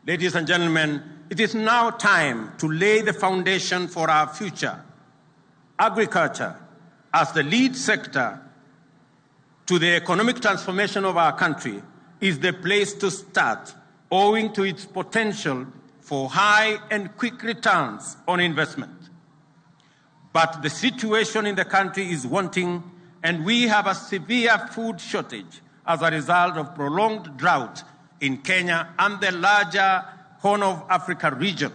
Ladies and gentlemen, it is now time to lay the foundation for our future. Agriculture, as the lead sector to the economic transformation of our country, is the place to start, owing to its potential for high and quick returns on investment. But the situation in the country is wanting, and we have a severe food shortage as a result of prolonged drought in Kenya and the larger Horn of Africa region,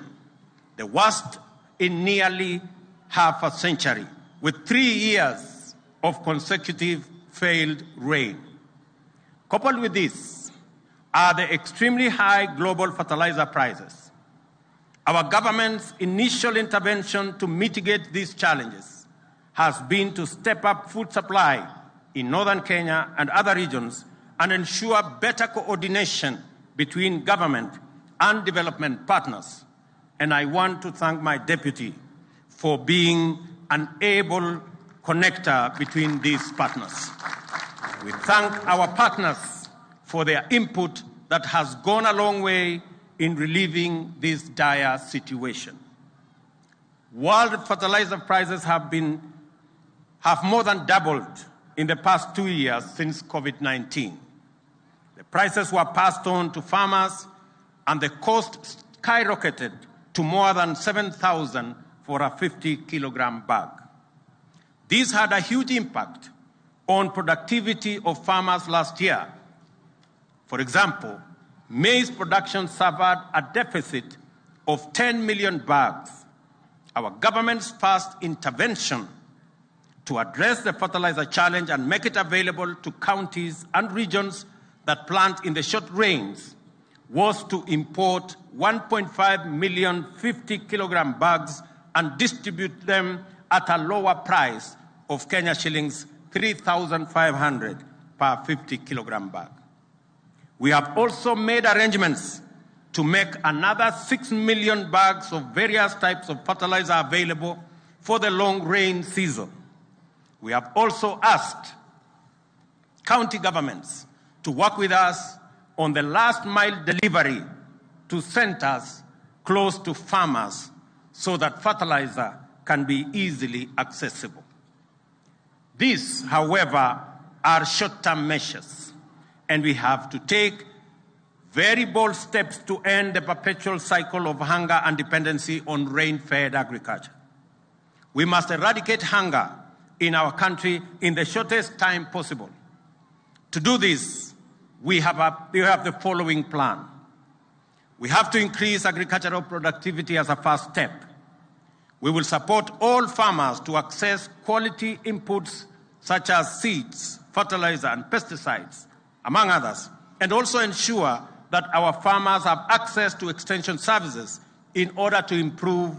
the worst in nearly half a century, with 3 years of consecutive failed rain. Coupled with this are the extremely high global fertilizer prices. Our government's initial intervention to mitigate these challenges has been to step up food supply in northern Kenya and other regions and ensure better coordination between government and development partners. And I want to thank my deputy for being an able connector between these partners. We thank our partners for their input that has gone a long way in relieving this dire situation. World fertilizer prices have more than doubled in the past 2 years since COVID-19. The prices were passed on to farmers, and the cost skyrocketed to more than 7,000 for a 50-kilogram bag. This had a huge impact on productivity of farmers last year. For example, maize production suffered a deficit of 10 million bags. Our government's first intervention to address the fertilizer challenge and make it available to counties and regions that plant in the short rains was to import 1.5 million 50-kilogram bags and distribute them at a lower price of Kenya shillings 3,500 per 50-kilogram bag. We have also made arrangements to make another 6 million bags of various types of fertilizer available for the long rain season. We have also asked county governments to work with us on the last mile delivery to centers close to farmers so that fertilizer can be easily accessible. These, however, are short-term measures, and we have to take very bold steps to end the perpetual cycle of hunger and dependency on rain-fed agriculture. We must eradicate hunger in our country in the shortest time possible. To do this, we have the following plan. We have to increase agricultural productivity as a first step. We will support all farmers to access quality inputs such as seeds, fertilizer, and pesticides, among others, and also ensure that our farmers have access to extension services in order to improve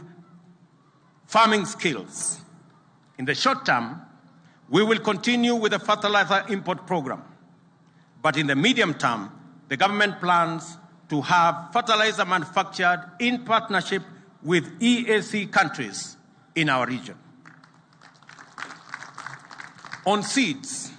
farming skills. In the short term, we will continue with the fertilizer import program. But in the medium term, the government plans to have fertilizer manufactured in partnership with EAC countries in our region. On seeds,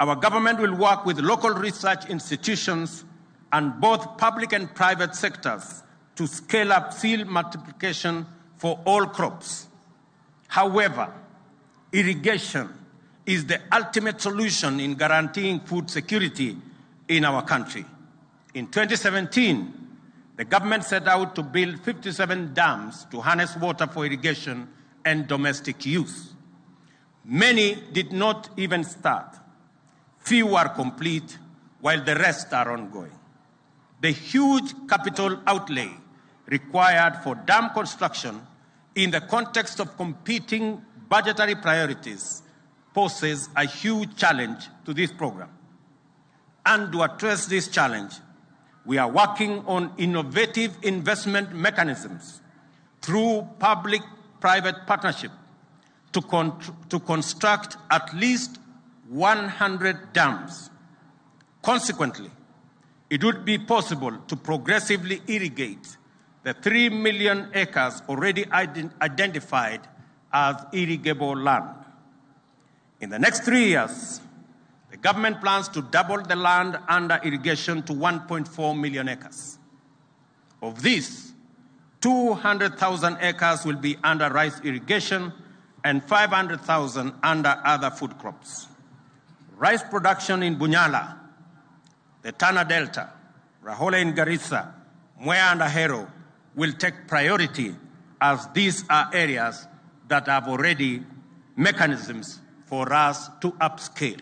our government will work with local research institutions and both public and private sectors to scale up seed multiplication for all crops. However, irrigation is the ultimate solution in guaranteeing food security in our country. In 2017, the government set out to build 57 dams to harness water for irrigation and domestic use. Many did not even start. Few are complete, while the rest are ongoing. The huge capital outlay required for dam construction in the context of competing budgetary priorities poses a huge challenge to this program. And to address this challenge, we are working on innovative investment mechanisms through public-private partnership to construct at least 100 dams. Consequently, it would be possible to progressively irrigate the 3 million acres already identified as irrigable land. In the next 3 years, the government plans to double the land under irrigation to 1.4 million acres. Of this, 200,000 acres will be under rice irrigation and 500,000 under other food crops. Rice production in Bunyala, the Tana Delta, Rahola in Garissa, Mwea and Ahero will take priority, as these are areas that have already mechanisms for us to upscale.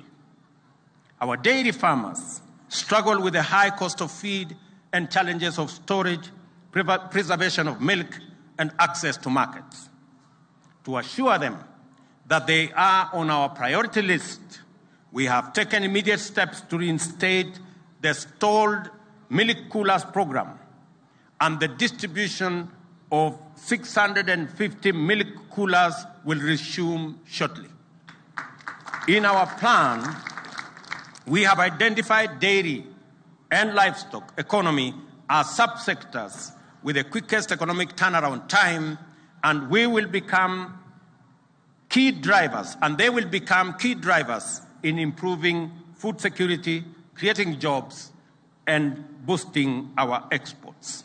Our dairy farmers struggle with the high cost of feed and challenges of storage, preservation of milk, and access to markets. To assure them that they are on our priority list, we have taken immediate steps to reinstate the stalled milk coolers program, and the distribution of 650 milk coolers will resume shortly. In our plan, we have identified dairy and livestock economy as subsectors with the quickest economic turnaround time, and we will become key drivers, and they will become key drivers in improving food security, creating jobs, and boosting our exports.